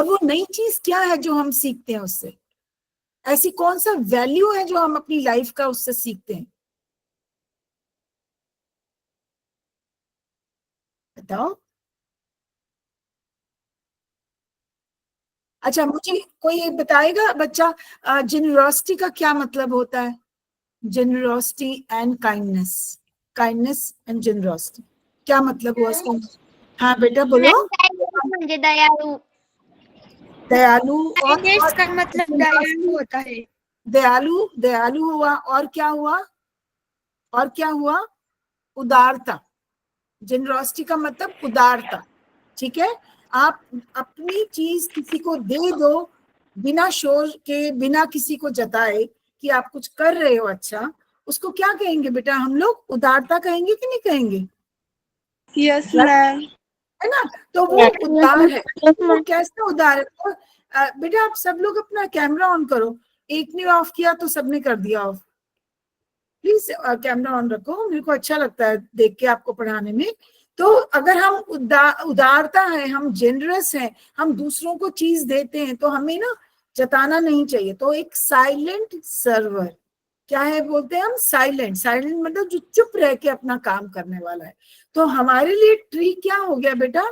और वो नई चीज क्या है जो हम सीखते हैं उससे? ऐसी कौन सा वैल्यू है जो हम अपनी लाइफ का उससे सीखते हैं? बताओ। अच्छा, मुझे कोई एक बताएगा बच्चा, जेनरोसिटी का क्या मतलब होता है? Generosity and kindness, kindness and generosity, क्या मतलब हुआ इसका? हाँ बेटा बोलो। म्हणजे दयाळू। दयालु, और का मतलब दयालु होता है। दयालु, दयालु हुआ, और क्या हुआ? और क्या हुआ? उदारता। जेनरोसिटी का मतलब उदारता। ठीक है, आप अपनी चीज किसी को दे दो बिना शोर के, बिना किसी को जताए कि आप कुछ कर रहे हो अच्छा, उसको क्या कहेंगे बेटा हम लोग? उदारता कहेंगे कि नहीं कहेंगे? Yes ma'am. है ना? तो वो उदार है। वो कैसे उदार है? तो, बेटा आप सब लोग अपना कैमरा ऑन करो। एक ने ऑफ किया तो सबने कर दिया ऑफ। प्लीज कैमरा ऑन रखो, मेरे को अच्छा लगता है देख के आपको पढ़ाने में। तो अगर हम उदारता है, हम जेनरस हैं, हम दूसरों को चीज देते हैं, तो हमें ना जताना नहीं चाहिए। तो एक साइलेंट सर्वर, क्या है बोलते हैं हम? साइलेंट। साइलेंट मतलब जो चुप रह के अपना काम करने वाला है। तो हमारे लिए ट्री क्या हो गया बेटा?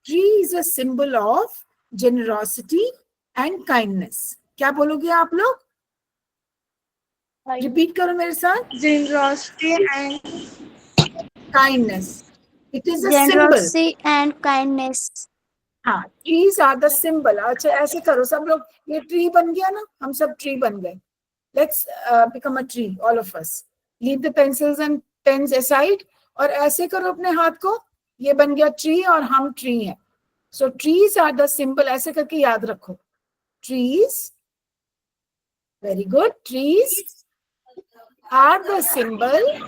Tree is a symbol of generosity and kindness. क्या बोलोगे आप लोग? रिपीट करो मेरे साथ। Generosity and kindness, it is a symbol. generosity and kindness. हाँ, ट्रीज आर द सिंबल। अच्छा ऐसे करो सब लोग, ये ट्री बन गया ना, हम सब ट्री बन गए। Let's become a tree all of us. Leave the pencils and pains aside, और ऐसे करो अपने हाथ को। ये बन गया ट्री और हम ट्री हैं। So trees are the symbol, ऐसे करके याद रखो। Trees, very good. Trees are the symbol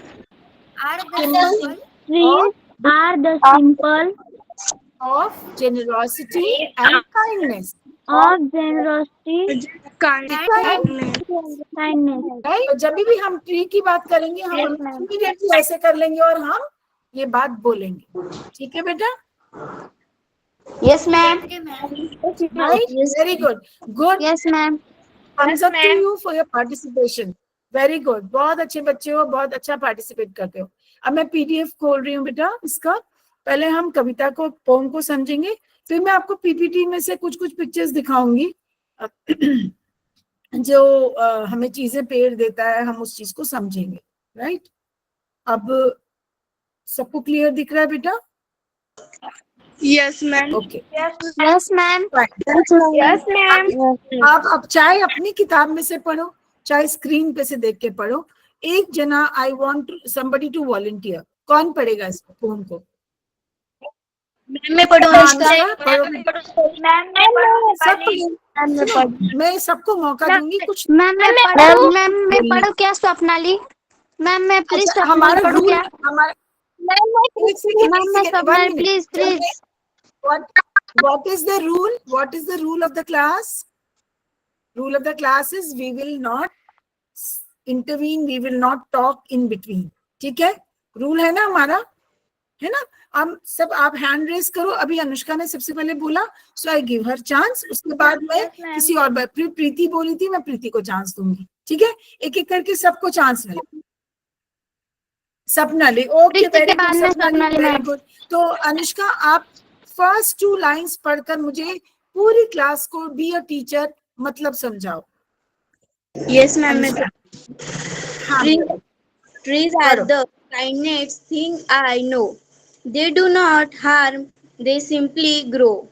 Trees are the symbol of generosity and kindness. of generosity kindness. kindness. Right? तो जब भी हम ट्री की बात करेंगे हम Yes, ma'am. इमीडिएटली ऐसे कर लेंगे और हम ये बात बोलेंगे। ठीक है बेटा? Yes, ma'am. Right? Very good. Good. Yes, ma'am. Thumbs up to you for your participation. Very good, बहुत अच्छे बच्चे हो, बहुत अच्छा पार्टिसिपेट करते हो। अब मैं पीडीएफ खोल रही हूँ बेटा इसका। पहले हम कविता को, पोम को समझेंगे, फिर मैं आपको पीपीटी में से कुछ कुछ पिक्चर्स दिखाऊंगी जो हमें चीजें पेड़ देता है, हम उस चीज को समझेंगे। राइट? अब सबको क्लियर दिख रहा है बेटा? Yes, ma'am. Okay, Yes, ma'am. Yes, ma'am. आप अब चाहे अपनी किताब में से पढ़ो, चाहे स्क्रीन पे से देख के पढ़ो। एक जना, I want somebody to volunteer. कौन पढ़ेगा इसको, पोम को? मैं पढ़ूं अनुष्का? मैं सबको मौका दूंगी कुछ। मैम मैं पढ़ूं क्या स्वप्नाली? मैम मैं प्लीज अच्छा, स्वप्नाली हमारा पढ़ूं रूल, क्या? हमारा मैम मैं Swapnali please please. what is the rule? What is the rule of the class? Rule of the class is we will not intervene, we will not talk in between. ठीक है? Rule है ना हमारा, है ना? हम सब, आप हैंड रेस करो। अभी अनुष्का ने सबसे पहले बोला, सो आई गिव हर चांस। उसके बाद मैं किसी और, प्रीति बोली थी, मैं प्रीति को चांस दूंगी। ठीक है? एक एक करके सबको चांस मिले। Sapnali, okay, very good Sapnali, very good. तो अनुष्का, आप फर्स्ट 2 लाइंस पढ़कर मुझे पूरी क्लास को बी अ टीचर मतलब समझाओ। Yes ma'am. हाँ, Trees are the kindest thing I know. They do not harm, they simply grow.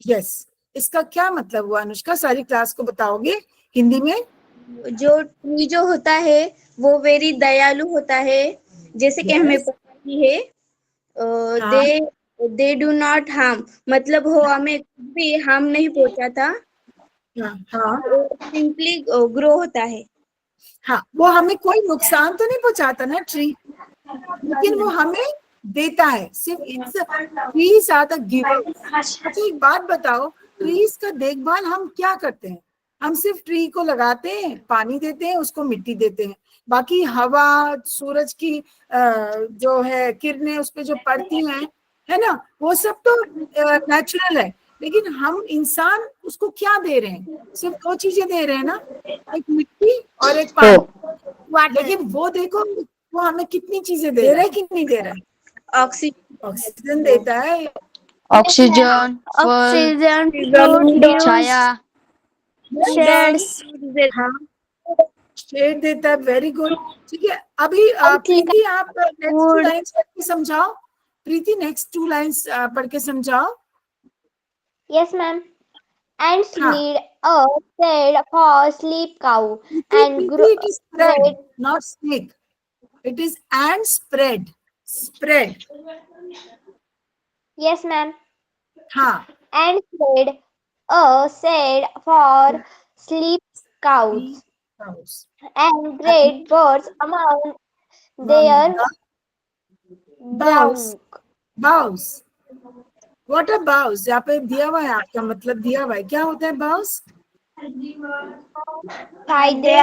Yes, इसका क्या मतलब हुआ अनुष्का? सारी क्लास को बताओगे हिंदी में? जो ट्री जो होता है वो वेरी दयालु होता है, जैसे कि हमें पता ही है। हाँ, दे डू नॉट हार्म, मतलब वो हमें कुछ भी हार्म नहीं पहुंचाता। हाँ, सिंपली ग्रो होता है। हाँ, वो हमें कोई नुकसान तो नहीं पहुंचाता ना ट्री, लेकिन वो हमें देता है सिर्फ। It's trees are the giver. अच्छा एक बात बताओ, ट्रीज का देखभाल हम क्या करते हैं? हम सिर्फ ट्री को लगाते हैं, पानी देते हैं, उसको मिट्टी देते हैं। बाकी हवा, सूरज की जो है किरणें उस पे जो पड़ती हैं, है ना, वो सब तो नेचुरल है। लेकिन हम इंसान उसको क्या दे रहे हैं? सिर्फ दो चीजें दे रहे हैं ना, एक मिट्टी और एक पानी। लेकिन वो देखो वो हमें कितनी चीजें दे रहा है कि नहीं दे रहा है? ऑक्सीजन, ऑक्सीजन देता है, ऑक्सीजन, फल, ऑक्सीजन, फ्रूट, छाया, शेड्स, हाँ शेड देता है। Very good. ठीक है, अभी प्रीति आप नेक्स्ट 2 लाइन्स पढ़ के समझाओ। प्रीति नेक्स्ट 2 लाइन्स पढ़ के समझाओ। Yes, ma'am. Ants हाँ। need a shade for sleep cow and Preeti, it is spread, bread. not snake. It is and spread. Spread. Yes, ma'am. हाँ, Ants need a shade for sleep cows cows. and great birds among their Bows. brown. Bows. What are bows? यहाँ पे दिया हुआ है, आपका मतलब दिया हुआ है। क्या होता है bows? फायदे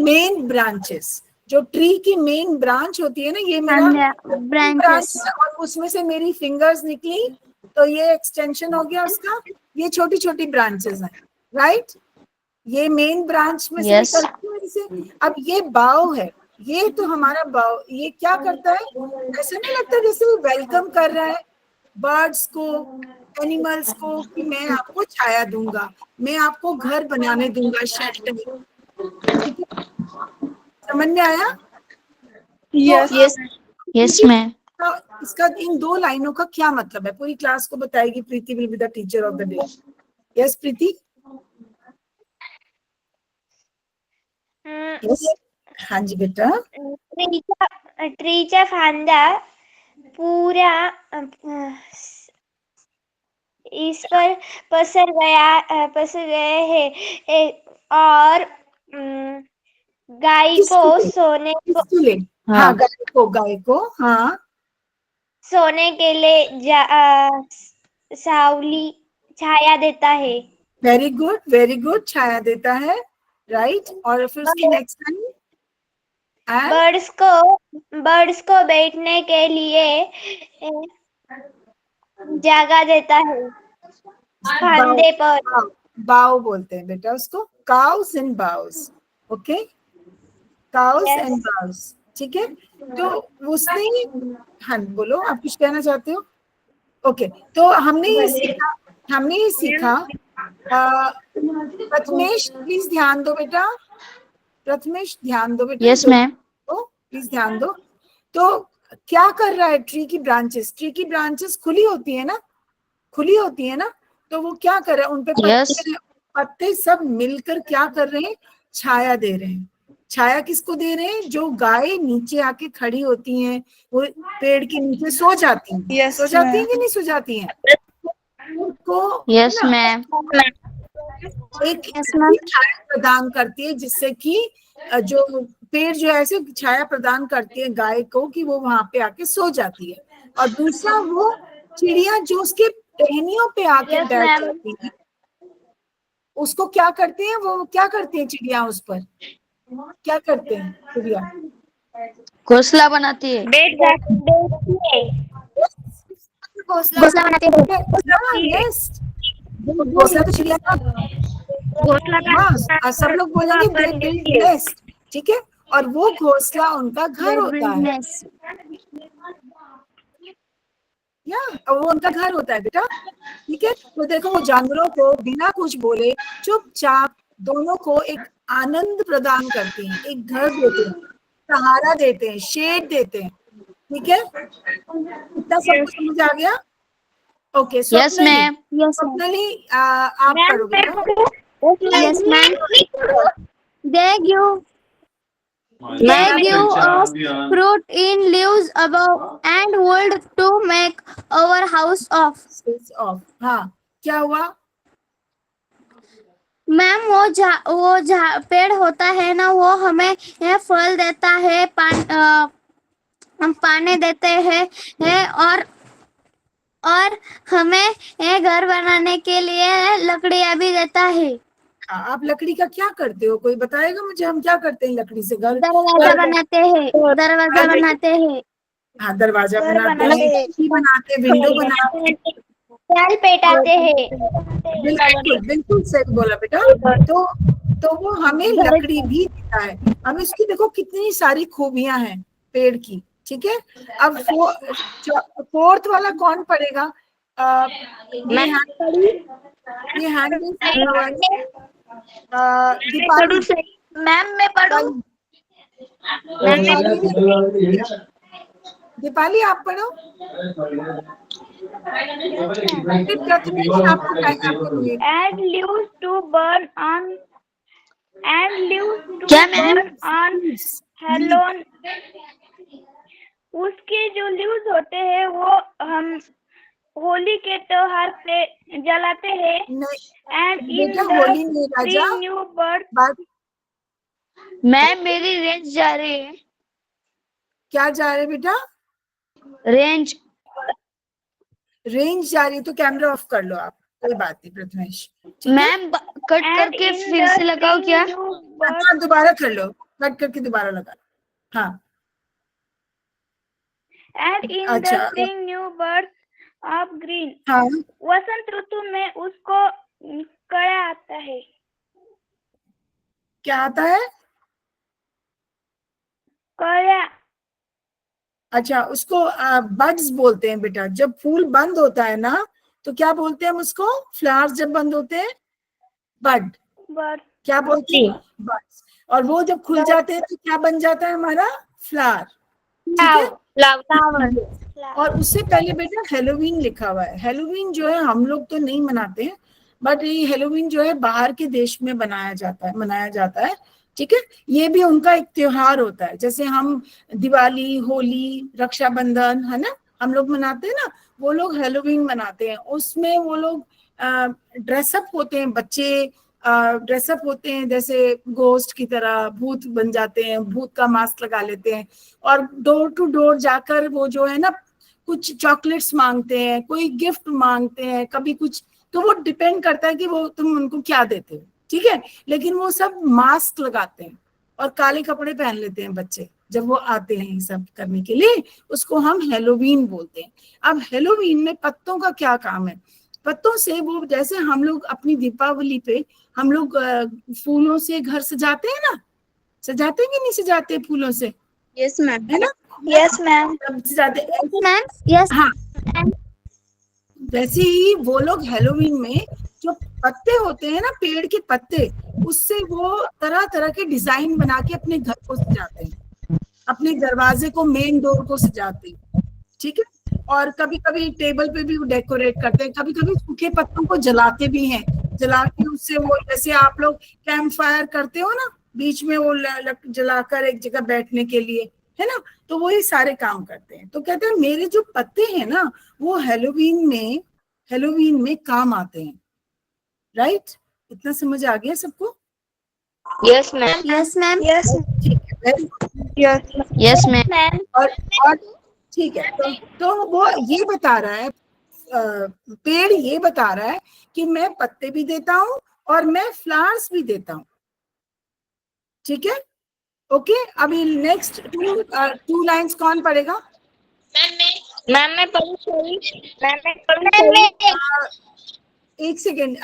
मेन ब्रांचेस, जो ट्री की मेन ब्रांच होती है ना, ये मेरा ब्रांच है और उसमें से मेरी फिंगर्स निकली तो ये एक्सटेंशन हो गया उसका। ये छोटी छोटी ब्रांचेस हैं, राइट? ये मेन ब्रांच में से Yes. निकलती है इसे। अब ये बाव है, ये तो हमारा बाव, ये क्या करता है? ऐसा नहीं लगता जैसे वो वेलकम कर रहा है बर्ड्स को, एनिमल्स को, कि मैं आपको छाया दूंगा, मैं आपको घर बनाने दूंगा, शेल्टर। समझ में आया? Yes yes ma'am. तो इसका इन 2 लाइनों का क्या मतलब है पूरी क्लास को बताएगी Preeti, will be the teacher of the day. Yes Preeti? Yes, हाँ जी बेटा। ट्रीच्या फांद्या पूरा इस पर पसर गए हैं और गाय को सोने किसके लिए? हाँ, गाय को हाँ सोने के लिए सावली छाया देता है। वेरी गुड, छाया देता है, राइट। और फिर उसकी नेक्स्ट लाइन, बर्ड्स को बैठने के लिए जगह देता है फांदे पर। बाव बोलते हैं बेटा उसको, cows and bows. Okay, cows and bows, ठीक है। तो उसने, हाँ बोलो, आप कुछ कहना चाहते हो? ओके, तो हमने ये सीखा। प्रथमेश प्लीज ध्यान दो बेटा, प्रथमेश ध्यान दो बेटा। Yes ma'am. प्लीज ध्यान दो। तो क्या कर रहा है? ट्री की ब्रांचेस खुली होती है ना, तो वो क्या कर रहा है? उनपे पत्ते सब मिलकर क्या कर रहे हैं? छाया दे रहे हैं। छाया किसको दे रहे हैं? जो गाय नीचे आके खड़ी होती हैं, वो पेड़ के नीचे सो जाती हैं। सो जाती हैं कि नहीं सो जाती हैं? उनको यस मैम। एक छाया प्रदान करती है, जिससे कि जो पेड़ जो ऐसे छाया प्रदान करती है गाय को कि वो वहां पे आके सो जाती है। और दूसरा, वो चिड़िया जो उसके टहनियों पे आके बैठ जाती है, उसको क्या करते हैं? वो क्या करती है चिड़िया? उस पर क्या करते हैं चिड़िया? घोंसला बनाती है। घोंसला बनाते हैं। घोंसला तो चिड़िया का, हाँ सब लोग बोलेंगे they build nest, ठीक है। और वो घोंसला उनका घर होता है, या वो उनका घर होता है बेटा, ठीक है। तो देखो, वो जानवरों को बिना कुछ बोले चुपचाप दोनों को एक आनंद प्रदान करते हैं, एक घर देते हैं, सहारा देते हैं, शेड देते हैं, ठीक है। इतना सब कुछ समझ आ गया? Okay, yes ma'am. स्वप्नली आप करोगे ना? Yes, ma'am. They give us fruit in leaves above and wood to make our house of. हाँ, क्या हुआ? मैम वो पेड़ होता है ना, वो हमें फल देता है, हम पानी देते हैं और हमें घर बनाने के लिए लकड़ियां भी देता है। आप लकड़ी का क्या करते हो? कोई बताएगा मुझे, हम क्या करते हैं लकड़ी से? दरवाजा बनाते हैं। हाँ, दरवाजा बनाते हैं, खिड़की बनाते हैं, विंडो बनाते हैं, जाल पेटाते हैं। बिल्कुल बिल्कुल सही बोला बेटा। तो वो हमें लकड़ी भी देता है। अब इसकी देखो कितनी सारी खूबियां हैं पेड़ की, ठीक है। अब फोर्थ वाला कौन पढ़ेगा? ये हैंड रेज लिखा हुआ है। दीपाली, मैम मैं पढ़ूं? दीपाली ने, दीपाली आप पढ़ो। फिर प्रथमेश आपको ये And leaves to burn on क्या मैम? हेलोन। उसके जो लीव्स होते हैं वो हम होली के त्योहार पे जलाते हैं। एंड इन बेटा होली में राजा न्यू बर्ड। बात मैम मेरी रेंज जा रही है। क्या जा रहे बेटा? रेंज। रेंज जा रही है तो कैमरा ऑफ कर लो आप, कोई बात नहीं प्रथमेश, ठीक है। मैम कट करके फिर से लगाओ क्या? अच्छा दोबारा कर लो, कट करके दोबारा लगा लो। हाँ एंड इन द अच्छा spring new birds of green. हाँ वसंत ऋतु में उसको कड़ा आता है। क्या आता है? कड़ा। अच्छा उसको बड्स बोलते हैं बेटा। जब फूल बंद होता है ना तो क्या बोलते हैं हम उसको? फ्लावर्स जब बंद होते हैं बड, बर्ड। क्या बोलते हैं? बड्स। और वो जब खुल जाते हैं तो क्या बन जाता है हमारा? फ्लावर, ठीक है। और उससे पहले बेटा हेलोवीन लिखा हुआ है। हेलोवीन जो है हम लोग तो नहीं मनाते हैं, बट ये हेलोवीन जो है बाहर के देश में मनाया जाता है, ठीक है। ये भी उनका एक त्योहार होता है, जैसे हम दिवाली, होली, रक्षाबंधन है ना, हम लोग मनाते हैं ना, वो लोग हेलोवीन मनाते हैं। उसमें वो लोग ड्रेसअप होते हैं, बच्चे ड्रेसअप होते हैं जैसे गोस्ट की तरह, भूत बन जाते हैं, भूत का मास्क लगा लेते हैं और डोर टू डोर जाकर वो जो है ना कुछ चॉकलेट्स मांगते हैं, कोई गिफ्ट मांगते हैं, कभी कुछ। तो वो डिपेंड करता है कि वो तुम उनको क्या देते हो, ठीक है। लेकिन वो सब मास्क लगाते हैं और काले कपड़े पहन लेते हैं बच्चे जब वो आते हैं ये सब करने के लिए। उसको हम हेलोवीन बोलते हैं। अब हेलोवीन में पत्तों का क्या काम है? पत्तों से वो, जैसे हम लोग अपनी दीपावली पे हम लोग फूलों से घर सजाते हैं ना, सजाते हैं कि नहीं सजाते फूलों से, यस मैम। है ना? Yes ma'am. सब सजाते हैं। Ma'am yes. हाँ वैसे ही वो लोग हेलोवीन में जो पत्ते होते हैं ना, पेड़ के पत्ते, उससे वो तरह तरह के डिजाइन बना के अपने घर को सजाते हैं, अपने दरवाजे को, मेन डोर को सजाते हैं, ठीक है। और कभी कभी टेबल पे भी डेकोरेट करते हैं, कभी कभी सूखे पत्तों को जलाते भी हैं, जला के उससे वो, जैसे आप लोग कैंप फायर करते हो ना, बीच में वो जलाकर एक जगह बैठने के लिए, है ना, तो वही सारे काम करते हैं। तो कहते हैं मेरे जो पत्ते हैं ना वो हेलोवीन में काम आते हैं, राइट? इतना समझ आ गया सबको? Yes ma'am. Yes ma'am. Yes. ठीक है, यस मैम। और ठीक है। तो वो ये बता रहा है, पेड़ ये बता रहा है कि मैं पत्ते भी देता हूँ और मैं फ्लावर्स भी देता हूँ, ठीक है। ओके, अभी नेक्स्ट टू लाइंस कौन पढ़ेगा? मैम मैं पढ़ूं? सॉरी मैम मैं पढ़ूं? एक सेकेंड,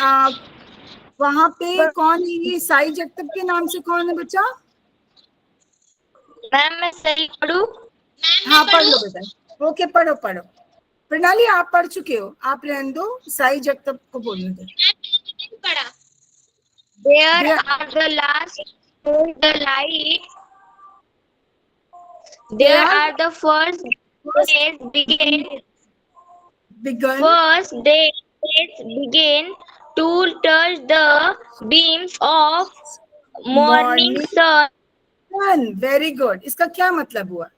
वहां पे कौन है? ये साई जगतप के नाम से कौन है बच्चा? मैम मैं सही पढ़ूं? हाँ पढ़ लो बेटा। ओके पढ़ो पढ़ो। प्रणाली आप पढ़ चुके हो, आप रहने दो, साई जगतप को बोलने दो। There are the last the light. There are the first days begin. First days begin to touch the beams of morning sun. Very good. इसका क्या मतलब हुआ?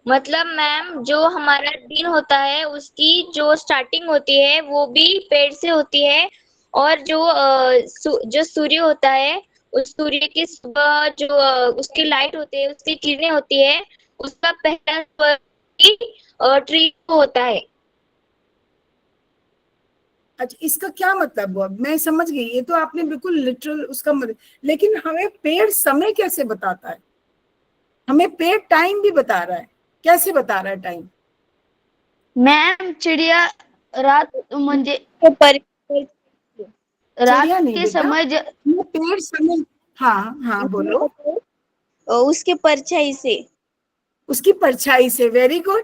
मतलब मैम जो हमारा दिन होता है उसकी जो स्टार्टिंग होती है वो भी पेड़ से होती है, और जो सूर्य होता है उस सूर्य की सुबह जो उसकी लाइट होती है, उसकी किरणें होती है, उसका पहला ट्री होता है। अच्छा इसका क्या मतलब हुआ? मैं समझ गई, ये तो आपने बिल्कुल लिटरल उसका मतलब, लेकिन हमें पेड़ समय कैसे बताता है? हमें पेड़ टाइम भी बता रहा है, कैसे बता रहा है टाइम? मैम चिड़िया रात म्हणजे तो पर रात चिड़िया नहीं के बेटा, समय ये पेड़ समय, हाँ हाँ बोलो, उसके परछाई से। उसकी परछाई से, वेरी गुड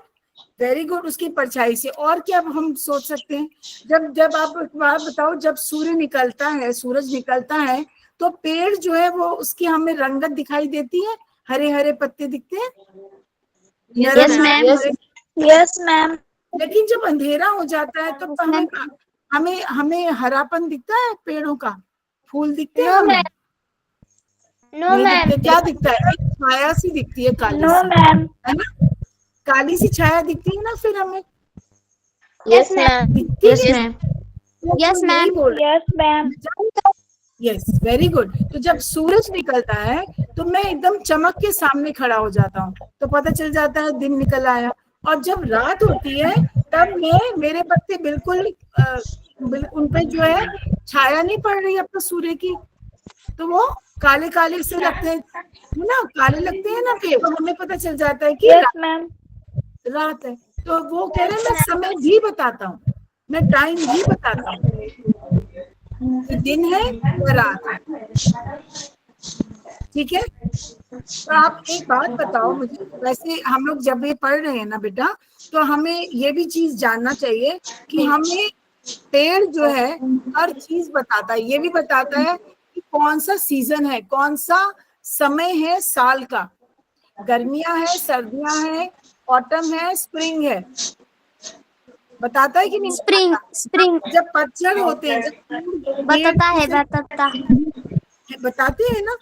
वेरी गुड, उसकी परछाई से। और क्या हम सोच सकते हैं? जब जब आप एक बात बताओ, जब सूर्य निकलता है, सूरज निकलता है, तो पेड़ जो है वो उसकी हमें रंगत दिखाई देती है, हरे हरे पत्ते दिखते हैं, Yes, ma'am. Yes ma'am. लेकिन जब अंधेरा हो जाता है तो हमें हमें हमें हरापन दिखता है, पेड़ों का फूल दिखते हैं नो हमें? मैम, नो नहीं मैम, दिखते, क्या दिखता है? एक छाया सी दिखती है, काली नो सी, मैम। है ना? काली सी छाया दिखती है ना, फिर हमें यस मैम। दिखती Yes, है। ma'am. तो Yes, यही ma'am. बोल रहे yes ma'am. Yes, very good. तो जब सूरज निकलता है तो मैं एकदम चमक के सामने खड़ा हो जाता हूँ, तो पता चल जाता है दिन निकल आया। और जब रात होती है तब मेरे पत्ते बिल्कुल उन पे जो है छाया नहीं पड़ रही अब तो सूर्य की, तो वो काले काले से लगते हैं, है ना, काले लगते हैं ना पेड़, तो हमें पता चल जाता है कि यस मैम। रात है। तो वो कह रहे हैं मैं समय भी बताता हूँ, मैं टाइम भी बताता हूँ कि दिन है या रात है। ठीक है, तो आप एक बात बताओ मुझे, वैसे हम लोग जब ये पढ़ रहे हैं ना बेटा, तो हमें ये भी चीज जानना चाहिए कि हमें पेड़ जो है हर चीज बताता है, ये भी बताता है कि कौन सा सीजन है, कौन सा समय है साल का, गर्मियां है, सर्दियां है, ऑटम है, स्प्रिंग है, बताता है कि नहीं Spring, बताता? spring. जब पतझड़ होते हैं, जब पेड़ बताता है, से बताता. बताते हैं ना,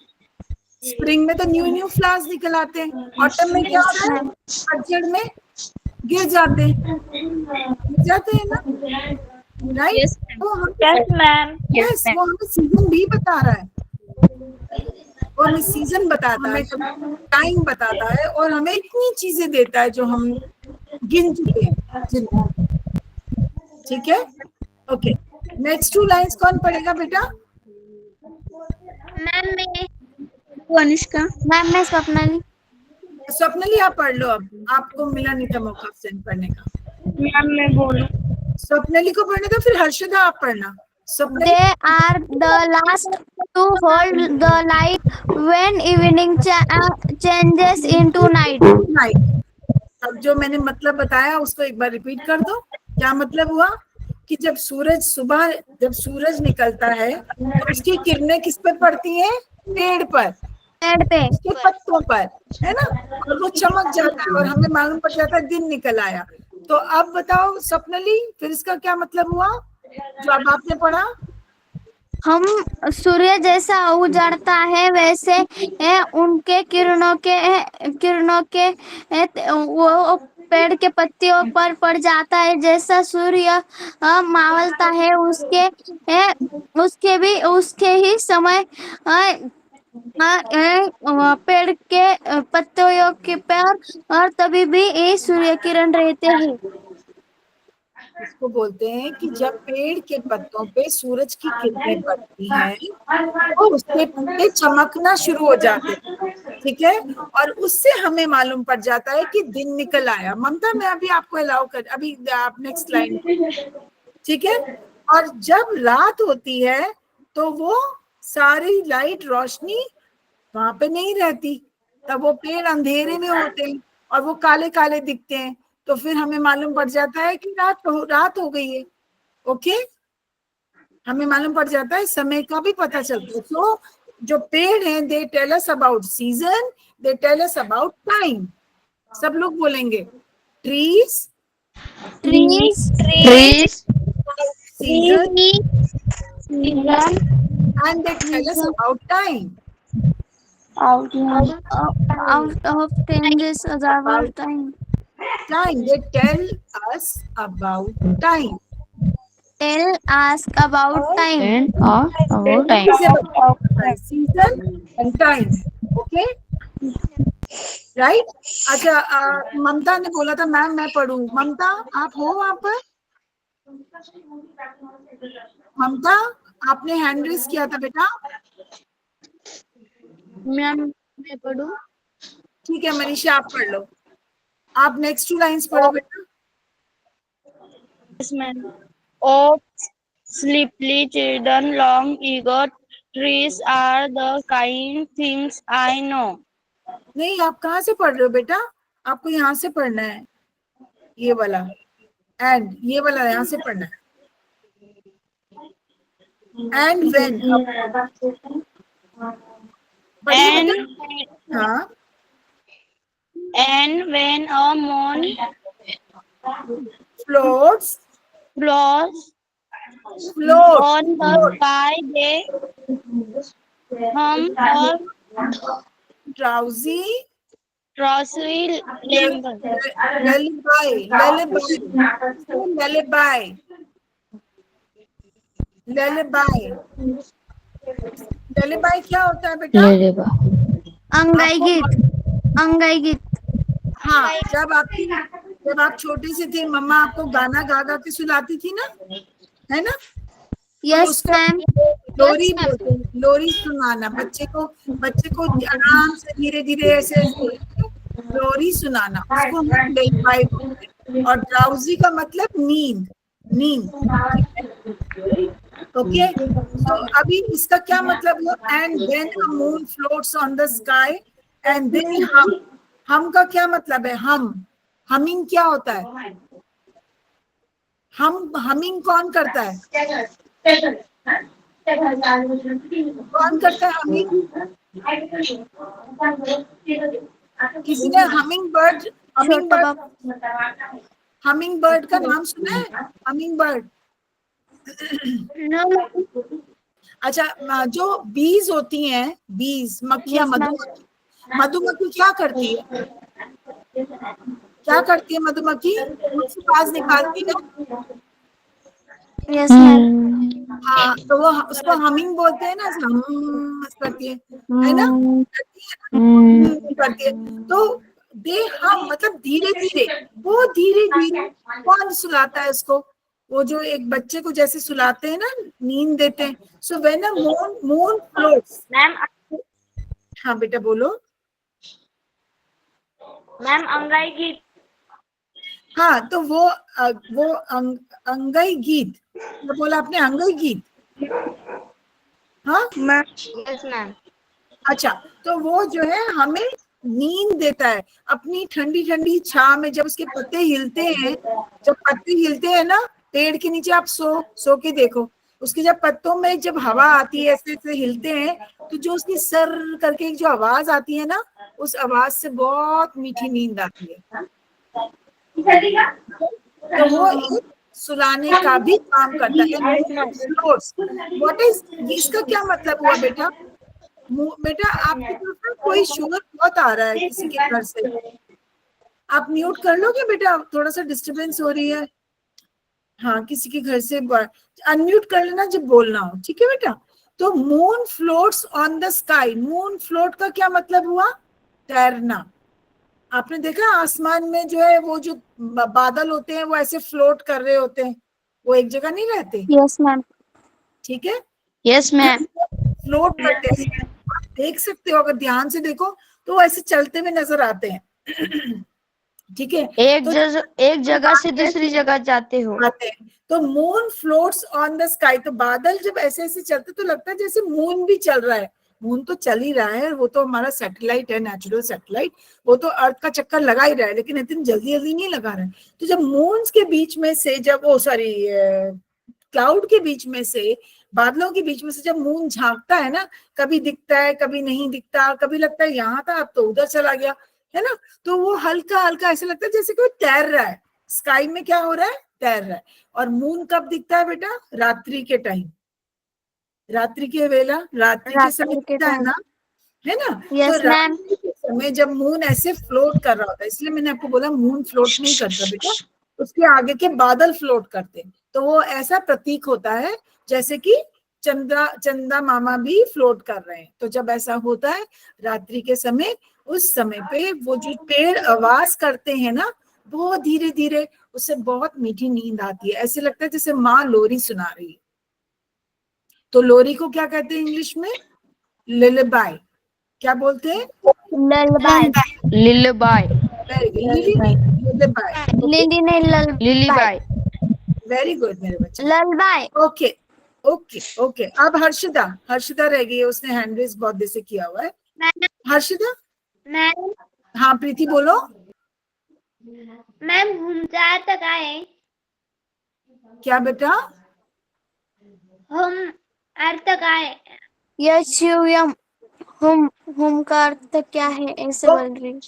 स्प्रिंग में तो न्यू न्यू फ्लावर्स निकल आते हैं, ऑटम में क्या Yes, होता है, ma'am. पतझड़ में गिर जाते हैं, गिर जाते हैं ना, राइट? यस तो हम यस मैम। यस, वो हमें सीजन भी बता रहा है, वो हमें सीजन बताता है, टाइम बताता है, और हमें इतनी चीजें देता है जो हम गिन चुके हैं जिनको। ठीक है, ओके, नेक्स्ट 2 लाइंस कौन पढ़ेगा बेटा? मैम मैं अनुष्का। Ma'am, मैं स्वप्नाली. स्वप्नली आप पढ़ लो, अब आपको मिला नहीं था मौका सेंड पढ़ने का। मैम मैं बोलूं? स्वप्नली को पढ़ने दो, फिर हर्षदा आप पढ़ना। Swapnali They are the last to hold the light when evening changes into night. Night. अब जो मैंने मतलब बताया उसको एक बार रिपीट कर दो। क्या मतलब हुआ कि जब सूरज निकलता है तो उसकी किरणें किस पर पड़ती हैं? पेड़ पर, पेड़ पे. उसके पत्तों पर, है ना, और वो चमक जाता है और हमें मालूम पड़ जाता है दिन निकल आया। तो अब बताओ स्वप्नली, फिर इसका क्या मतलब हुआ जो अब आपने पढ़ा? हम सूर्य जैसा उजाड़ता है वैसे उनके किरणों के वो पेड़ के पत्तियों पर पड़ जाता है, जैसा सूर्य मावलता है उसके ही समय पेड़ के पत्तियों के पर और तभी भी ये सूर्य किरण रहते हैं। इसको बोलते हैं कि जब पेड़ के पत्तों पे सूरज की किरणें पड़ती हैं तो उसके पत्ते चमकना शुरू हो जाते हैं, ठीक है, और उससे हमें मालूम पड़ जाता है कि दिन निकल आया। ममता, मैं अभी आपको अलाउ कर, अभी आप नेक्स्ट लाइन, ठीक है। और जब रात होती है तो वो सारी लाइट रोशनी वहां पे नहीं रहती, तब वो पेड़ अंधेरे में होते हैं और वो काले काले दिखते हैं, तो फिर हमें मालूम पड़ जाता है कि रात हो गई है। ओके, हमें मालूम पड़ जाता है, समय का भी पता चलता है। तो जो पेड़ हैं they tell us about season, they tell us about time. सब लोग बोलेंगे trees, Trees, season, season and they tell us about time. out of changes about time. Time, they tell us about time. Tell us about time. and about time. Is about season and time. Okay, right? अच्छा, ममता ने बोला था ma'am मैं पढ़ूं। ममता, आप हो वहां पर? ममता, आपने हैंड रेस किया था बेटा। मैम मैं पढ़ूं? ठीक है मनीषा, आप पढ़ लो। आप नेक्स्ट 2 लाइंस पढ़ो बेटा। Yes, ma'am. Oh, sleepy children, long-eared trees are the kind things I know. नहीं, आप कहाँ से पढ़ रहे हो बेटा? आपको यहाँ से पढ़ना है, ये वाला, एंड ये वाला यहाँ से पढ़ना है. एंड व्हेन, पढ़िए बेटा. हाँ, And when a moon floats floats float on the sky, they hum or drowsy drowsy lullaby. ललीबाई क्या होता है बेटा? अंगाई गीत. हाँ, जब आप छोटी सी थी, मम्मा आपको गाना गा गा के सुलाती थी ना, है ना? Yes ma'am. लोरी बोलते हैं, लोरी सुनाना बच्चे को आराम से धीरे धीरे ऐसे लोरी सुनाना, उसको हम ललीबाई बोलते हैं. और ड्राउजी का मतलब नींद. ओके, तो अभी इसका क्या मतलब हुआ? And when a moon floats on the sky and then हम का क्या मतलब है? हमिंग क्या होता है? हमिंग कौन करता है? कौन करता है हमिंग? किसी ने हमिंग बर्ड का नाम सुना है? Humming bird. अच्छा, जो बीज होती हैं, बीज, मक्खियां, मधुमक्खी क्या करती है? मधुमक्खी पास निकालती है. Yes ma'am. हाँ, तो वो उसको हमिंग बोलते हैं ना, करती है ना, करती है. तो हम मतलब धीरे धीरे कौन सुलाता है उसको? वो जो एक बच्चे को जैसे सुलाते हैं ना, नींद देते हैं. So when a moon floats. Ma'am हाँ बेटा बोलो. मैम अंगाई गीत. हाँ, तो वो अंगई गीत, तो बोला आपने अंगई गीत. हाँ यस मैम. अच्छा, तो वो जो है हमें नींद देता है. अपनी ठंडी ठंडी छाव में जब उसके पत्ते हिलते हैं ना, पेड़ के नीचे आप सो के देखो, उसके जब पत्तों में जब हवा आती है, ऐसे ऐसे हिलते हैं, तो जो उसकी सर करके एक जो आवाज आती है ना, उस आवाज से बहुत मीठी नींद आती है. तो वो एक सुलाने का भी काम करता है. व्हाट इज, इसका क्या मतलब हुआ बेटा? आपकी तरफ ना कोई शोर बहुत आ रहा है किसी के घर से. आप म्यूट कर लोगे बेटा? थोड़ा सा डिस्टरबेंस हो रही है. हाँ, किसी के घर से अनम्यूट कर लेना जब बोलना हो, ठीक है बेटा? तो moon floats on the sky. Moon float का क्या मतलब हुआ? तैरना. आपने देखा आसमान में जो है वो जो बादल होते हैं वो ऐसे फ्लोट कर रहे होते हैं, वो एक जगह नहीं रहते. Yes ma'am. ठीक है, Yes, ma'am. फ्लोट करते हैं. आप देख सकते हो, अगर ध्यान से देखो तो वो ऐसे चलते हुए नजर आते हैं. ठीक है, एक जगह से दूसरी जगह जाते हो. आते हैं. तो moon floats on the sky. तो बादल जब ऐसे ऐसे चलते तो लगता है जैसे मून भी चल रहा है. मून तो चल ही रहा है, वो तो हमारा सैटेलाइट है, नेचुरल सैटेलाइट. वो तो अर्थ का चक्कर लगा ही रहा है, लेकिन इतनी जल्दी जल्दी नहीं लगा रहा है. तो जब मून्स के बीच में से क्लाउड के बीच में से, बादलों के बीच में से जब मून झांकता है ना, कभी दिखता है कभी नहीं दिखता, कभी लगता है यहाँ था अब तो उधर चला गया, है ना. तो वो हल्का हल्का ऐसे लगता है जैसे कोई तैर रहा है. स्काई में क्या हो रहा है? तैर रहा है. और मून कब दिखता है बेटा? रात्रि के टाइम, रात्रि के वेला, रात्रि के समय दिखता है ना, है ना. यस तो मैम. रात्रि के समय जब मून ऐसे फ्लोट कर रहा होता है, इसलिए मैंने आपको बोला मून फ्लोट नहीं करता बेटा, उसके आगे के बादल फ्लोट करते हैं. तो वो ऐसा प्रतीक होता है जैसे कि चंदा मामा भी फ्लोट कर रहे हैं. तो जब ऐसा होता है रात्रि के समय, उस समय पे वो जो पेड़ आवाज करते हैं ना, बहुत धीरे धीरे, उससे बहुत मीठी नींद आती है. ऐसे लगता है जैसे माँ लोरी सुना रही है. तो लोरी को क्या कहते हैं इंग्लिश में? लुllaby. क्या बोलते हैं? ललबाई. Lullaby. लुllaby. लिली नहीं लल. Lullaby. वेरी गुड मेरे बच्चे। ललबाई। ओके ओके ओके, अब हर्षिता, हर्षिता रह गई है, उसने हैंड रेज बहुत देर से किया हुआ है। हर्षिता। मैम हाँ प्रीति बोलो। मैम हम 4 तक आए। क्या बेटा? हम 8 तक आए। यस यम हम का अर्थ क्या है ऐसे तो बोल रही।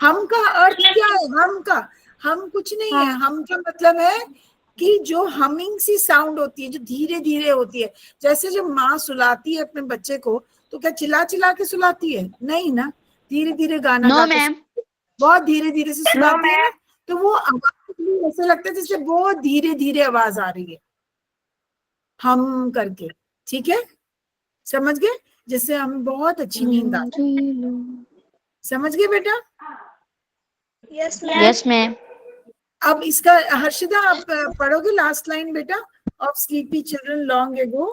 हम का अर्थ क्या है? हम का, हम कुछ नहीं है। हम का मतलब है कि जो हमिंग सी साउंड होती है, जो धीरे धीरे होती है। जैसे जब माँ सुलाती है अपने बच्चे को, तो क्या चिल्ला चिल्ला के सुलाती है? नहीं ना, धीरे धीरे गाना नो गा के मैम। बहुत धीरे धीरे से सुलाती है ना, तो वो आवाज भी ऐसा लगता है जैसे बहुत धीरे धीरे आवाज आ रही है, हम करके। ठीक है, समझ गए? जिससे हमें बहुत अच्छी नींद आती है। समझ गए बेटा? Yes ma'am. अब इसका हर्षिता आप पढ़ोगे लास्ट लाइन बेटा, of sleepy children long ago.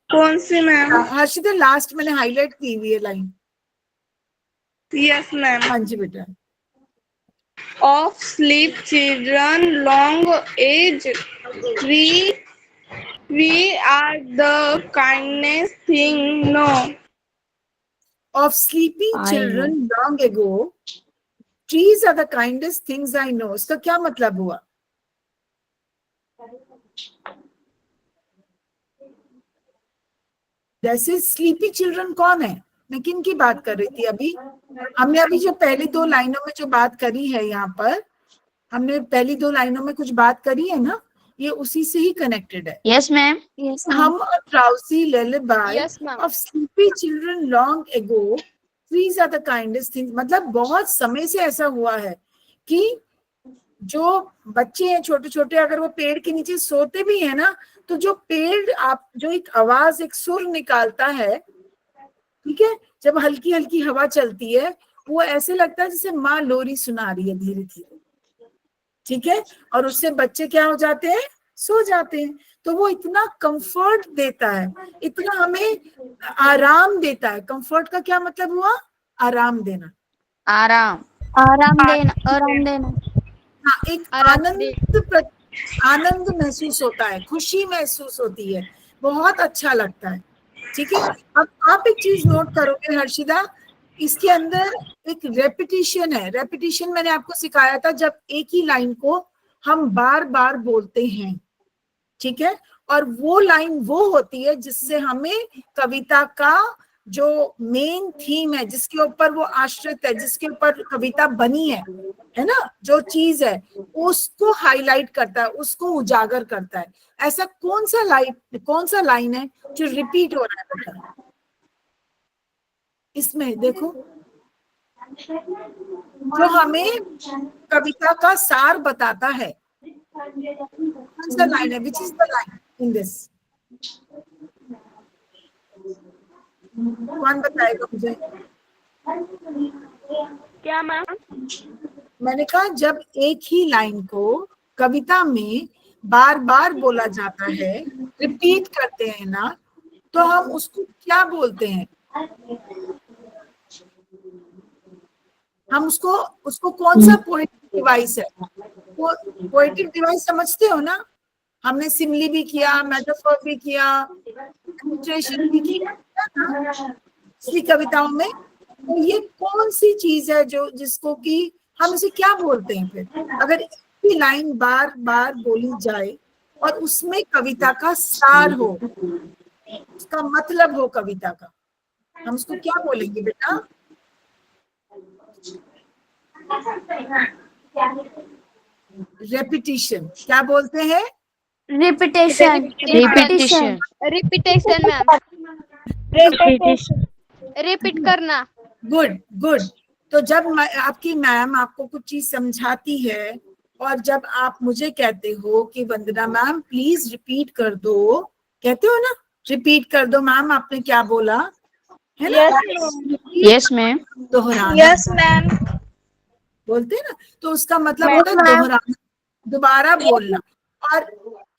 कौन सी मैम? हर्षिता लास्ट मैंने हाईलाइट की हुई है लाइन। Yes ma'am. हाँ जी बेटा। Of sleep children long age, we are the kindest thing no. Of sleeping children long ago, trees are the kindest things I know. इसका क्या मतलब हुआ? जैसे स्लीपी चिल्ड्रन कौन है? मैं किन की बात कर रही थी अभी? हमने अभी जो पहली 2 लाइनों में जो बात करी है, यहाँ पर हमने पहली 2 लाइनों में कुछ बात करी है ना, ये उसी से ही कनेक्टेड है। Yes ma'am. Hum a drowsy lullaby of sleepy children long ago, trees are the kindest things। मतलब बहुत समय से ऐसा हुआ है कि जो बच्चे हैं छोटे छोटे, अगर वो पेड़ के नीचे सोते भी है ना, तो जो पेड़ आप जो एक आवाज, एक सुर निकालता है, ठीक है, जब हल्की हल्की हवा चलती है, वो ऐसे लगता है जैसे माँ लोरी सुना रही है धीरे धीरे। ठीक है, और उससे बच्चे क्या हो जाते हैं? सो जाते हैं। तो वो इतना कंफर्ट देता है, इतना हमें आराम देता है। कंफर्ट का क्या मतलब हुआ? आराम देना। आराम। आराम देना। हाँ, एक आनंद महसूस होता है, खुशी महसूस होती है, बहुत अच्छा लगता है। ठीक है, अब आप एक चीज नोट करोगे हर्षिता, इसके अंदर एक रेपिटेशन है। रेपिटेशन मैंने आपको सिखाया था, जब एक ही लाइन को हम बार बार बोलते हैं। ठीक है, और वो लाइन वो होती है जिससे हमें कविता का जो मेन थीम है, जिसके ऊपर वो आश्रित है, जिसके ऊपर कविता बनी है ना, जो चीज है उसको हाईलाइट करता है, उसको उजागर करता है। ऐसा कौन सा लाइन है जो रिपीट हो रहा है बेटा? इसमें देखो, जो हमें कविता का सार बताता है। कौन सा लाइन है? Which is the line in this? कौन बताएगा मुझे? क्या मैम? मैंने कहा जब एक ही लाइन को कविता में बार बार बोला जाता है, रिपीट करते हैं ना, तो हम उसको क्या बोलते हैं? हम उसको कौन सा पोएटिक डिवाइस है? वो पोएटिक डिवाइस समझते हो ना? हमने सिमली भी किया, मेटाफोर भी किया, इलस्ट्रेशन भी किया इसकी कविताओं में। तो ये कौन सी चीज है जो जिसको कि हम इसे क्या बोलते हैं? फिर अगर एक ही लाइन बार बार बोली जाए और उसमें कविता का सार हो, उसका मतलब हो कविता का, हम उसको क्या बोलेंगे बेटा? रेपिटेशन। क्या बोलते हैं? Repetition ma'am. रिपीट करना। Good good. तो जब आपकी मैम आपको कुछ चीज समझाती है और जब आप मुझे कहते हो कि वंदना मैम प्लीज रिपीट कर दो, कहते हो ना, रिपीट कर दो मैम, आपने क्या बोला है ना? Yes ma'am. दोहराना। Yes ma'am. बोलते हैं ना, तो उसका मतलब होता है दोहराना, दोबारा बोलना। और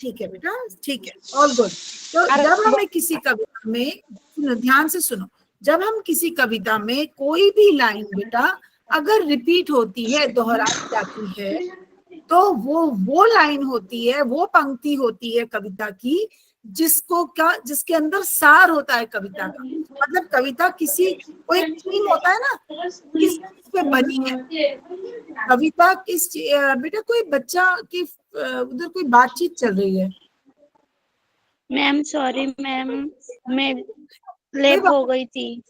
ठीक है बेटा, ठीक है, ऑल गुड। तो जब हमें किसी कविता में, ध्यान से सुनो, जब हम किसी कविता में कोई भी लाइन बेटा अगर रिपीट होती है, दोहराई जाती है, तो वो लाइन होती है, वो पंक्ति होती है कविता की जिसके अंदर सार होता है कविता का। मतलब कविता किसी कोई थीम होता है ना, किस चीज पे बनी है कविता, बेटा कोई बच्चा की उधर कोई बातचीत चल रही है। मैम सॉरी मैम, मैं लेट हो गई थी,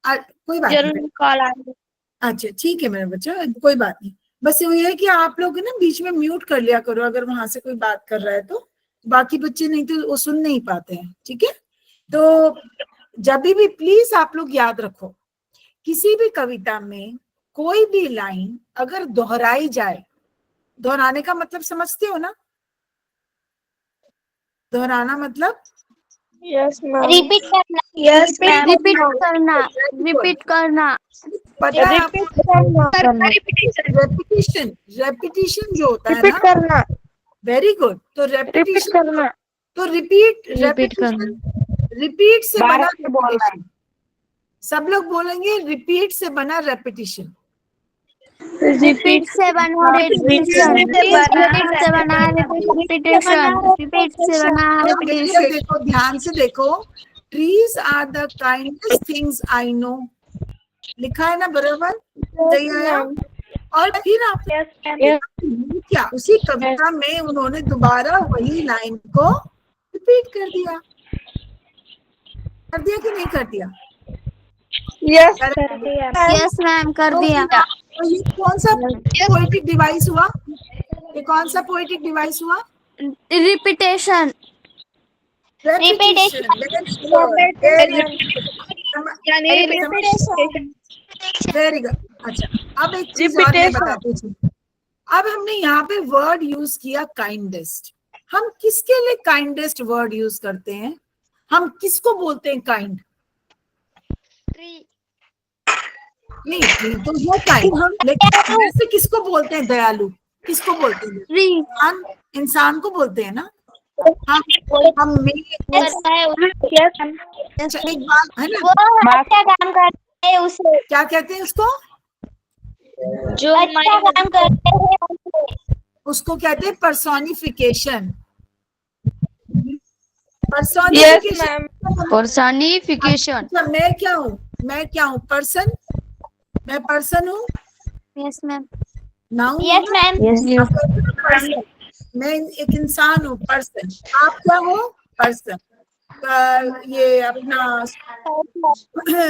कोई बात नहीं, जरूर कॉल आ गई। अच्छा ठीक है मेरा बच्चा, कोई बात नहीं। बस ये है कि आप लोग ना बीच में म्यूट कर लिया करो अगर वहां से कोई बात कर रहा है तो, बाकी बच्चे नहीं तो वो सुन नहीं पाते हैं, ठीक है। तो जब भी प्लीज आप लोग याद रखो, किसी भी कविता में कोई भी लाइन अगर दोहराई जाए, दोहराने का मतलब समझते हो ना, दोहराना मतलब यस मैम, रिपीट करना। यस मैम, रिपीट करना, रिपीट करना, पता है आपको, रेपिटेशन, रेपिटेशन जो होता है ना, करना, वेरी गुड। तो रेपिटेशन, करना, तो रेपिटेशन, रिपीट से बना रेपिटेशन। सब लोग बोलेंगे रिपीट से बना रेपिटेशन। रिपीट से बना रिपीटेशन, रिपीट से बना रिपीटेशन, रिपीट से बना रिपीटेशन। देखो ध्यान से देखो, trees are the kindest things I know, लिखा है ना बराबर, सही आया। और फिर आप क्या उसी कविता में उन्होंने दोबारा वही लाइन को रिपीट कर दिया कि नहीं कर दिया? यस मैम, कर दिया। तो ये कौन सा पोएटिक डिवाइस हुआ? ये कौन सा पोएटिक डिवाइस हुआ? Repetition, very good. अच्छा अब एक चीज और मैं बताती हूँ, अब हमने यहाँ पे वर्ड यूज किया काइंडेस्ट। हम किसके लिए काइंडेस्ट वर्ड यूज करते हैं? हम किसको बोलते हैं काइंड? नहीं ट्री तो वो काइंड, लेकिन वैसे किसको बोलते हैं दयालु? किसको बोलते हैं? इंसान को बोलते हैं ना। हम अच्छा एक बात है ना, अच्छा काम करते हैं उसे, क्या कहते हैं उसको? जो अच्छा काम करते हैं उसको कहते हैं पर्सोनिफिकेशन। Personification, personification. अच्छा मैं क्या हूँ? मैं क्या हूँ? पर्सन, मैं पर्सन हूँ। Yes ma'am, noun, yes ma'am, मैं एक इंसान हूँ, पर्सन। आप क्या हो? पर्सन। ये अपना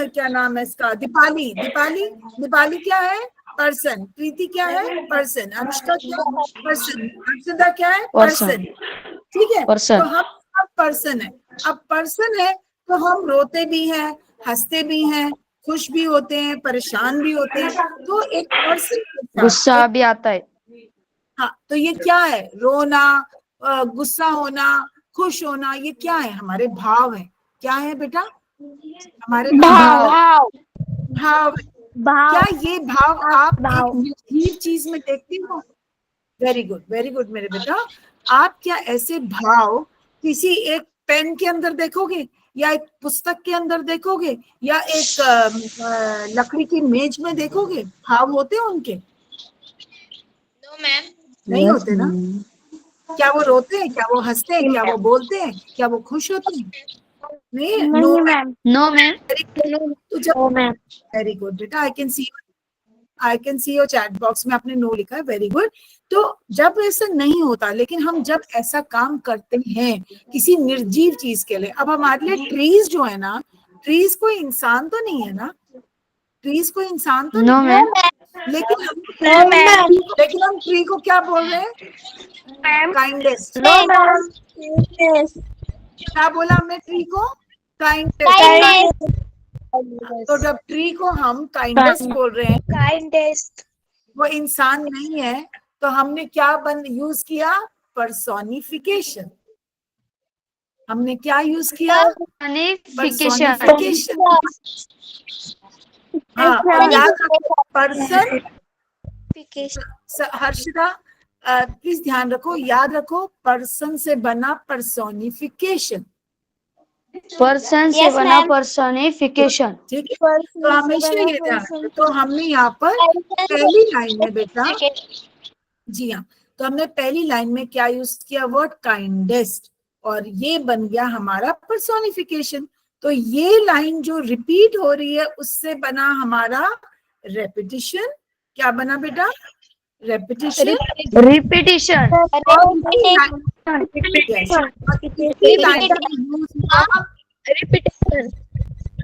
क्या नाम है इसका? दीपाली, दीपाली, दीपाली क्या है? पर्सन। प्रीति क्या है? पर्सन। अनुष्का क्या है? पर्सन। अर्षिता क्या है? पर्सन। ठीक है, तो हम सब पर्सन है। अब पर्सन है तो हम रोते भी हैं, हंसते भी हैं, खुश भी होते हैं, परेशान भी होते हैं। तो एक पर्सन, गुस्सा भी आता है। हाँ तो ये क्या है? रोना, गुस्सा होना, खुश होना, ये क्या है? हमारे भाव है। क्या है बेटा? हमारे भाव। भाव। क्या ये भाव आप एक निर्जीव चीज में देखते हो? वेरी गुड, वेरी गुड मेरे बेटा। आप क्या ऐसे भाव किसी एक पेन के अंदर देखोगे, या एक पुस्तक के अंदर देखोगे, या एक लकड़ी की मेज में देखोगे? भाव होते हैं उनके? नो मैम, नहीं होते ना। क्या वो रोते हैं? क्या वो हंसते हैं? क्या वो बोलते हैं? क्या वो खुश होते हैं? नहीं, no ma'am, no ma'am. Very good बेटा, I can see your chat box में आपने नो लिखा है, वेरी गुड। तो जब ऐसा नहीं होता, लेकिन हम जब ऐसा काम करते हैं किसी निर्जीव चीज के लिए, अब हमारे लिए ट्रीज जो है ना, ट्रीज कोई इंसान तो नहीं है ना, ट्रीज कोई इंसान तो नो नहीं है, मैम। लेकिन हम ट्री को क्या बोल रहे हैं? काइंडेस्ट। क्या बोला हमने ट्री को? काइंडेस्ट। तो जब ट्री को हम काइंडेस्ट बोल रहे हैं, काइंडेस्ट, वो इंसान नहीं है, तो हमने क्या यूज किया? पर्सोनिफिकेशन। हमने क्या यूज किया? पर्सोनिफिकेशन। हाँ, और याद रखो पर्सन, हर्षिता प्लीज ध्यान रखो, याद रखो पर्सन से बना पर्सोनिफिकेशन। पर्सन से Yes, बना ma'am. पर्सनिफिकेशन। ठीक है, तो हमेशा ये ध्यान रखो। तो हमने यहाँ पर पहली लाइन में बेटा, जी हाँ, तो हमने पहली लाइन में क्या यूज किया, वर्ड काइंडेस्ट, और ये बन गया हमारा पर्सोनिफिकेशन। तो ये लाइन जो रिपीट हो रही है उससे बना हमारा रेपिटिशन। क्या बना बेटा, repetition. Repetition.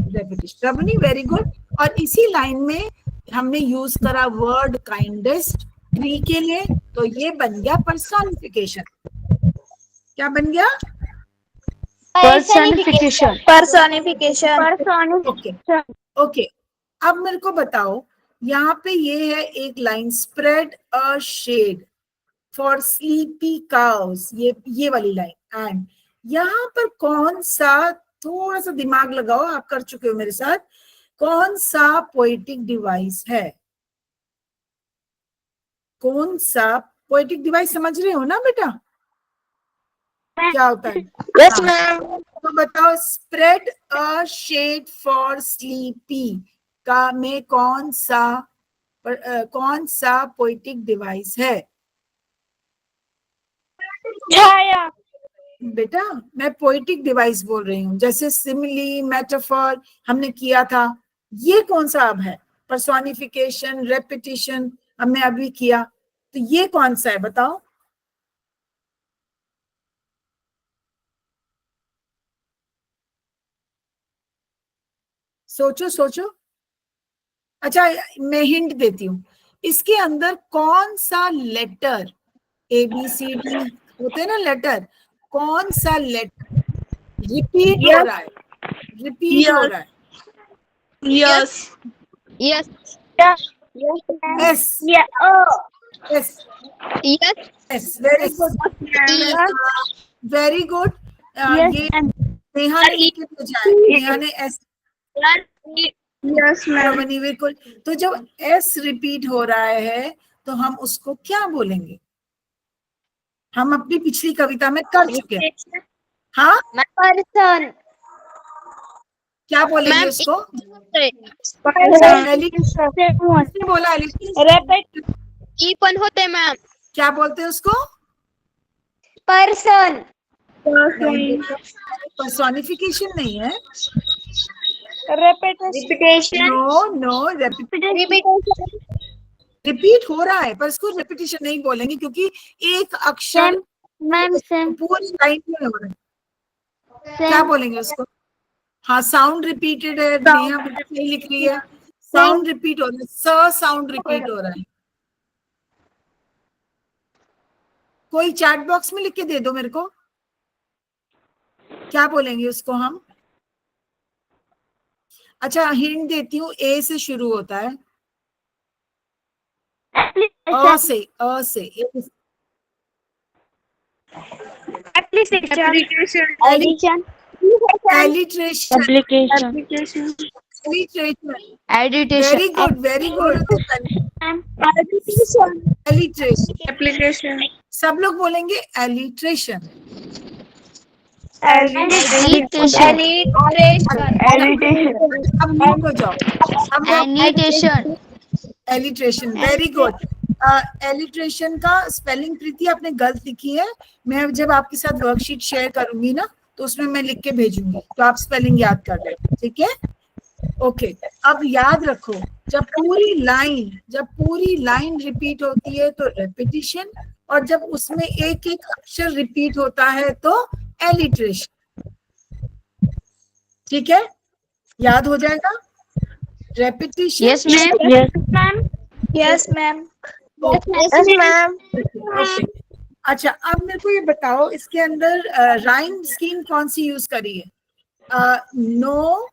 Repetition, very good. और इसी लाइन में हमने यूज करा वर्ड काइंडेस्ट ट्री के लिए, तो ये बन गया पर्सोनिफिकेशन। क्या बन गया, पर्सनिफिकेशन। Okay okay. अब मेरे को बताओ, यहाँ पे ये है एक line, spread a shade for sleepy cows, ये वाली लाइन। एंड यहाँ पर कौन सा, थोड़ा सा दिमाग लगाओ, आप कर चुके हो मेरे साथ, कौन सा पोएटिक डिवाइस है, कौन सा पोएटिक डिवाइस, समझ रहे हो ना बेटा क्या होता है? Yes, ma'am. तो बताओ, spread a shade for sleepy का में कौन सा पोएटिक डिवाइस है? छाया। बेटा मैं पोएटिक डिवाइस बोल रही हूँ, जैसे सिमिली, मेटाफर हमने किया था, ये कौन सा अब है? पर्सोनिफिकेशन, रेपिटिशन हमने अभी किया, तो ये कौन सा है बताओ? सोचो सोचो। अच्छा मैं हिंट देती हूँ, इसके अंदर कौन सा लेटर, ABCD होते हैं ना लेटर, कौन सा लेटर रिपीट हो रहा है, रिपीट हो रहा है? Yes. Yes. S, S, S, very good, very good. ये नेहा ने लिख के भेजा है, नेहा ने एस, बिल्कुल। तो जब एस रिपीट हो रहा है तो हम उसको क्या बोलेंगे? हम अपनी पिछली कविता में कर चुके हैं। हाँ, Person. क्या बोलेंगे उसको? किसने बोला Ipon होते मैम. क्या बोलते हैं उसको? Person. पर्सोनिफिकेशन नहीं है। Repetition. No no, Repetition. Repeat हो रहा है पर उसको रेपिटिशन नहीं बोलेंगे, क्योंकि एक अक्षर मैम सेम पूरी लाइन में हो रहा है। क्या बोलेंगे उसको? हाँ, साउंड रिपीटेड है, नेहा बिल्कुल सही लिख रही है, साउंड रिपीट हो रहा है, स साउंड रिपीट हो रहा है। कोई चैट बॉक्स में लिख के दे दो मेरे को, क्या बोलेंगे उसको हम? अच्छा हिंट देती हूँ, ए से शुरू होता है, अ से, अ से, Addition. एलिट्रेशन, एडिटेशन। Very good, very good. Alliteration, सब लोग बोलेंगे एलिट्रेशन। अब मूव हो जाओ, अब एनिटेशन। Alliteration, very good. एलिट्रेशन का स्पेलिंग प्रीति आपने गलत लिखी है, मैं जब आपके साथ वर्कशीट शेयर करूंगी ना तो उसमें मैं लिख के भेजूंगी, तो आप स्पेलिंग याद कर लें, ठीक है? ओके, अब याद रखो, जब पूरी लाइन रिपीट होती है तो रेपिटिशन, और जब उसमें एक एक अक्षर रिपीट होता है तो एलिट्रेशन। ठीक है, याद हो जाएगा? Repetition. Yes ma'am. Yes, ma'am. Okay, अच्छा अब मेरे को ये बताओ, इसके अंदर राइम स्कीम कौन सी यूज करी है? नो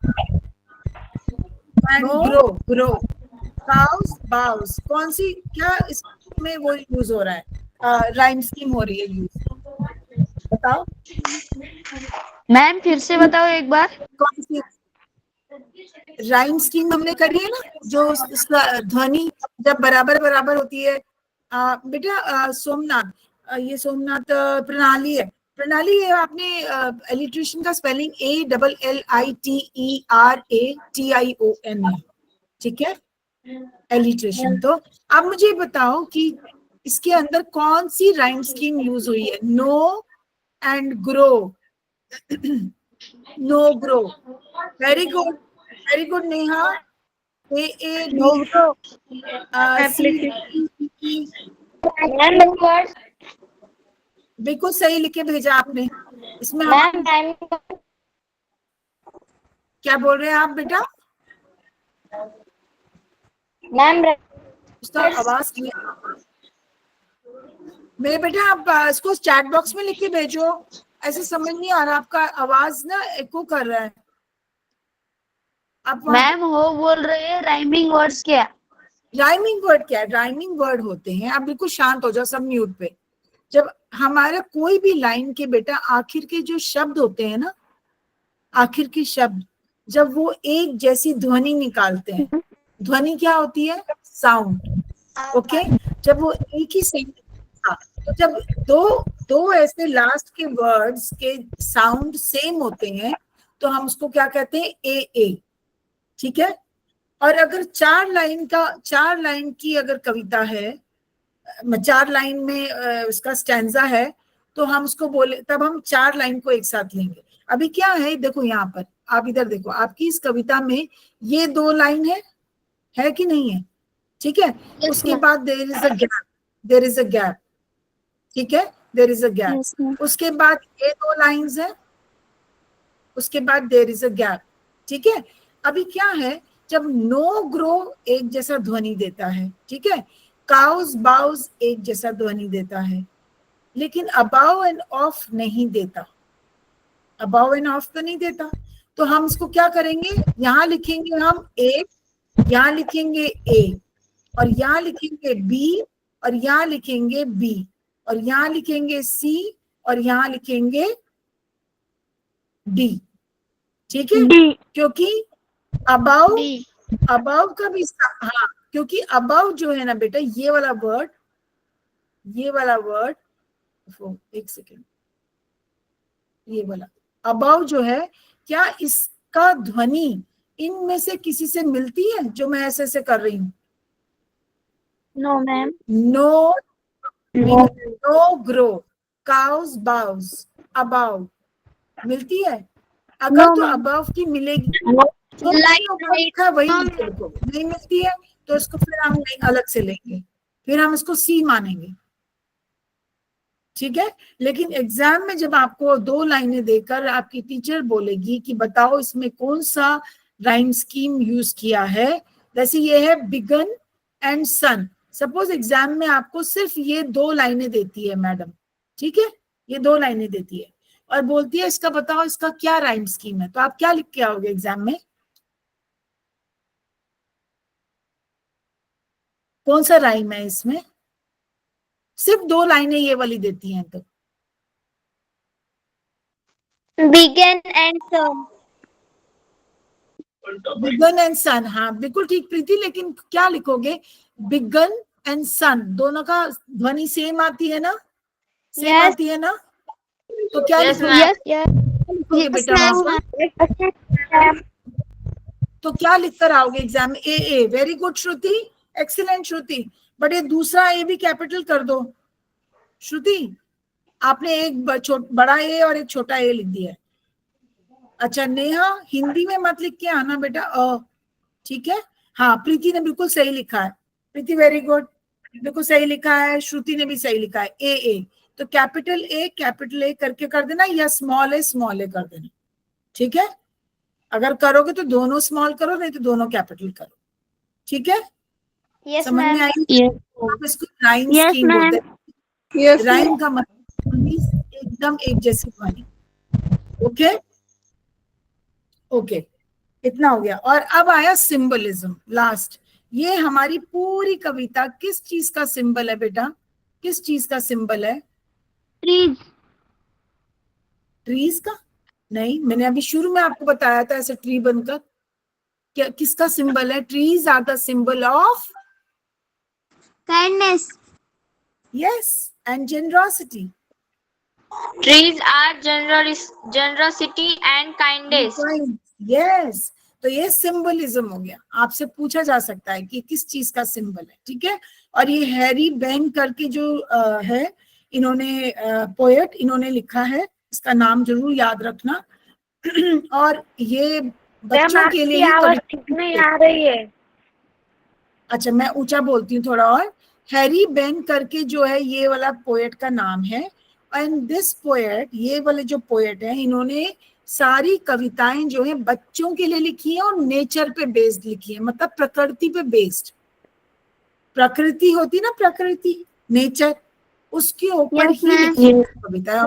एंड ग्रो, काउस, बाउस, कौन सी, क्या इसमें वो यूज हो रहा है, राइम स्कीम हो रही है यूज, बताओ मैम फिर से बताओ एक बार। कौन सी राइम स्कीम हमने करी है ना, जो ध्वनि जब बराबर बराबर होती है। बेटा सोमनाथ, ये सोमनाथ प्रणाली है, प्रणाली, ये आपने एलिट्रेशन का स्पेलिंग ALLITERATION है, ठीक है, एलिट्रेशन। तो अब मुझे बताओ कि इसके अंदर कौन सी राइम स्कीम यूज हुई है? Know and grow, know grow, very good, very good Neha. AAD बिल्कुल सही लिखे भेजा आपने। इसमें मैम क्या बोल रहे हैं आप बेटा? मैम उसका आवाज क्लियर। मेरे बेटा आप इसको चैट बॉक्स में लिख के भेजो, ऐसे समझ नहीं आ रहा, आपका आवाज ना एको कर रहा है। आप मैम वो बोल रहे हैं राइमिंग वर्ड्स क्या? राइमिंग वर्ड क्या है? राइमिंग वर्ड होते हैं, आप बिल्कुल शांत हो जाओ, सब म्यूट पे। जब हमारा कोई भी लाइन के बेटा आखिर के जो शब्द होते हैं ना, आखिर के शब्द जब वो एक जैसी ध्वनि निकालते हैं, ध्वनि क्या होती है? साउंड। ओके, जब वो एक ही साउंड, तो जब दो ऐसे लास्ट के वर्ड्स के साउंड सेम होते हैं तो हम उसको क्या कहते हैं? ए। ठीक है। और अगर 4 लाइन की अगर कविता है, 4 लाइन में उसका स्टैंजा है, तो हम उसको बोले, तब हम 4 लाइन को एक साथ लेंगे। अभी क्या है, देखो यहाँ पर, आप इधर देखो, आपकी इस कविता में ये 2 लाइन है कि नहीं है? ठीक है। उसके बाद देयर इज अ गैप, ठीक है, देयर इज अ गैप। उसके बाद ये 2 लाइन्स है, उसके बाद देयर इज अ गैप, ठीक है। अभी क्या है, जब नो ग्रो एक जैसा ध्वनि देता है, ठीक है, काउज बाउज एक जैसा ध्वनि देता है, लेकिन अबाव एंड ऑफ नहीं देता, अबाव एंड ऑफ तो नहीं देता। तो हम इसको क्या करेंगे, यहां लिखेंगे हम ए, यहां लिखेंगे ए, और यहां लिखेंगे बी, और यहां लिखेंगे बी, और यहां लिखेंगे सी, और यहां लिखेंगे डी, ठीक है। क्योंकि अबाव का भी, हाँ, क्योंकि अबाव जो है ना बेटा, ये वाला वर्ड, एक सेकेंड, ये वाला अबाव जो है, क्या इसका ध्वनि इनमें से किसी से मिलती है जो मैं ऐसे ऐसे कर रही हूं? No ma'am. No, know grow, cows boughs, above मिलती है? अगर तो अबाव की मिलेगी, जो लिखा वही लिखो, नहीं मिलती है तो इसको फिर हम अलग से लेंगे, फिर हम इसको सी मानेंगे, ठीक है। लेकिन एग्जाम में जब आपको 2 लाइनें देकर आपकी टीचर बोलेगी कि बताओ इसमें कौन सा राइम स्कीम यूज किया है, जैसे ये है begin and sun, suppose exam में आपको सिर्फ ये 2 लाइनें देती है मैडम, ठीक है, ये 2 लाइनें देती है और बोलती है इसका बताओ इसका क्या राइम स्कीम है, तो आप क्या लिख के आओगे एग्जाम में? कौन सा राइम है इसमें? सिर्फ 2 लाइनें ये वाली देती हैं तो begin and sun. Begin and sun, हाँ बिल्कुल ठीक प्रीति, लेकिन क्या लिखोगे? बिगन एंड सन, दोनों का ध्वनि सेम आती है ना, सेम आती है ना, तो क्या लिखोगे बेटा वहां पर? तो क्या लिखकर आओगे एग्जाम में? A. Very good Shruti, excellent Shruti, but ये दूसरा ए भी कैपिटल कर दो श्रुति, आपने एक बड़ा ए और एक छोटा ए लिख दिया है। अच्छा नेहा, हिंदी में मत लिख के आना बेटा, ठीक है। हाँ प्रीति ने बिल्कुल सही लिखा है, प्रीति वेरी गुड, बिल्कुल सही लिखा है, श्रुति ने भी सही लिखा है, ए। तो कैपिटल ए करके कर देना, या स्मॉल ए कर देना, ठीक है। अगर करोगे तो दोनों स्मॉल करो, नहीं तो दोनों कैपिटल करो, ठीक है। यस समझ में मैम। आई? आप इसको राइम स्कीम बोलते हैं। राइम का मतलब एकदम एक जैसी ध्वनि, ओके, इतना हो गया। और अब आया सिंबलिज्म, लास्ट। ये हमारी पूरी कविता किस चीज का सिंबल है बेटा? किस चीज का सिंबल है? ट्रीज का? नहीं, मैंने अभी शुरू में आपको बताया था ऐसे ट्री बनकर, क्या किसका सिंबल है? Trees are the symbol of kindness, yes, and generosity. Trees are generosity and kindness. Yes, तो ये सिंबलिज्म हो गया। आपसे पूछा जा सकता है कि किस चीज का सिंबल है, ठीक है। और ये हैरी बेन करके जो है, इन्होंने पोएट इन्होंने लिखा है, इसका नाम जरूर याद रखना। और ये बच्चों के लिए ही आवाज ठीक नहीं आ रही है। अच्छा, मैं ऊंचा बोलती हूँ थोड़ा और। हैरी बेन करके जो है ये वाला पोएट का नाम है। एंड दिस पोएट, ये वाले जो पोएट है, इन्होंने सारी कविताएं जो है बच्चों के लिए लिखी है और नेचर पे बेस्ड लिखी है, मतलब प्रकृति पे बेस्ड। प्रकृति होती ना, प्रकृति, नेचर, उसके ऊपर Yes, ही ma'am. लिखी है कविता।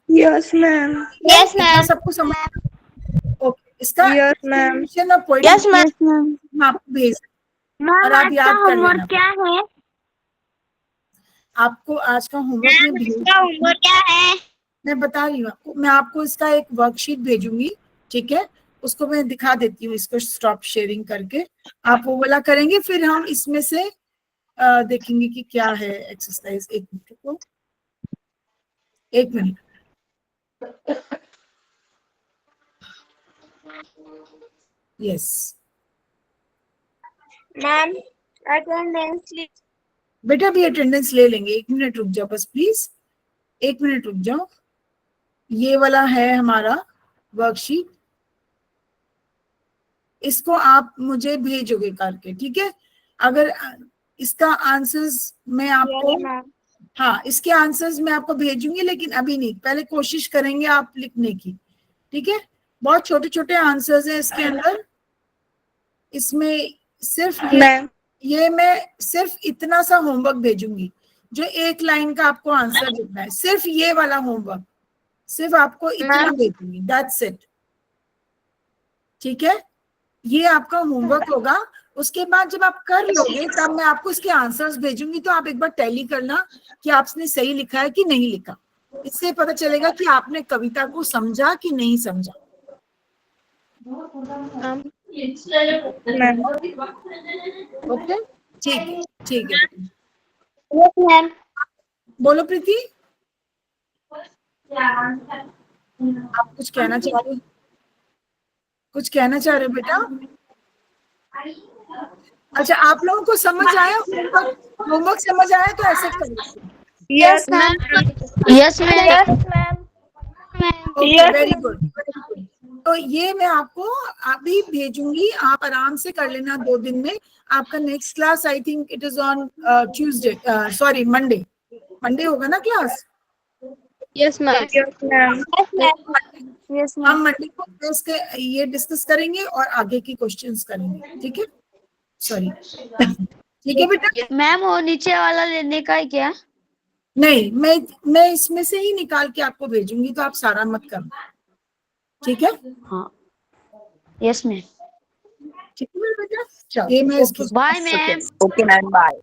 Yes, ma'am. Yes, इतना ma'am. सबको समझ? ओके, इसका Yes, ma'am. definition of poetry Yes, ma'am. Yes, ma'am. मैं आपको भेज, मैम और आप आज का याद कर होमवर्क लेना। क्या है? आपको आज का होमवर्क में भेज, होमवर्क क्या है? मैं बता रही हूँ आपको, मैं आपको इसका एक वर्कशीट भेजूंगी, ठीक है। उसको मैं दिखा देती हूँ, इसको स्टॉप शेयरिंग करके आप वो वाला करेंगे, फिर हम इसमें से देखेंगे कि क्या है एक्सरसाइज। एक मिनट रुको, एक मिनट। यस मैम, अटेंडेंस बेटा, भी अटेंडेंस ले लेंगे। एक मिनट रुक जाओ बस प्लीज, एक मिनट रुक जाओ। ये वाला है हमारा वर्कशीट, इसको आप मुझे भेजोगे करके, ठीक है। अगर इसका आंसर्स मैं आपको, हाँ, इसके आंसर्स मैं आपको भेजूंगी, लेकिन अभी नहीं, पहले कोशिश करेंगे आप लिखने की, ठीक है। बहुत छोटे छोटे आंसर्स हैं इसके अंदर। इसमें सिर्फ ये मैं सिर्फ इतना सा होमवर्क भेजूंगी, जो एक लाइन का आपको आंसर लिखना है, सिर्फ ये वाला होमवर्क, सिर्फ आपको इतना भेजूंगी, दैट्स इट, ठीक है। ये आपका होमवर्क होगा। उसके बाद जब आप कर लोगे, तब मैं आपको इसके आंसर्स भेजूंगी, तो आप एक बार टैली करना कि आपने सही लिखा है कि नहीं लिखा। इससे पता चलेगा कि आपने कविता को समझा कि नहीं समझा। ओके, ठीक है, ठीक है। Yes, ma'am. बोलो प्रीति, आप कुछ कहना चाह रहे हो? कुछ कहना चाह रहे हो बेटा? अच्छा, आप लोगों को समझ आया? होमवर्क समझ आया तो ऐसे करो। Yes, ma'am. Yes ma'am. Okay, very good. तो ये मैं आपको अभी भेजूंगी, आप आराम से कर लेना 2 दिन में। आपका next class I think it is on Tuesday, sorry Monday. Monday होगा ना class? Yes ma'am. Yes, ma'am. हम मंडे को इसके ये डिस्कस करेंगे और आगे की क्वेश्चंस करेंगे, ठीक है। सॉरी, ठीक है बेटा। मैम वो नीचे वाला लेने का है क्या? नहीं, मैं इसमें से ही निकाल के आपको भेजूंगी, तो आप सारा मत करना, ठीक है। हाँ यस मैम। ठीक है बेटा, ये मैं इसको bye ma'am. Okay, ma'am. Bye.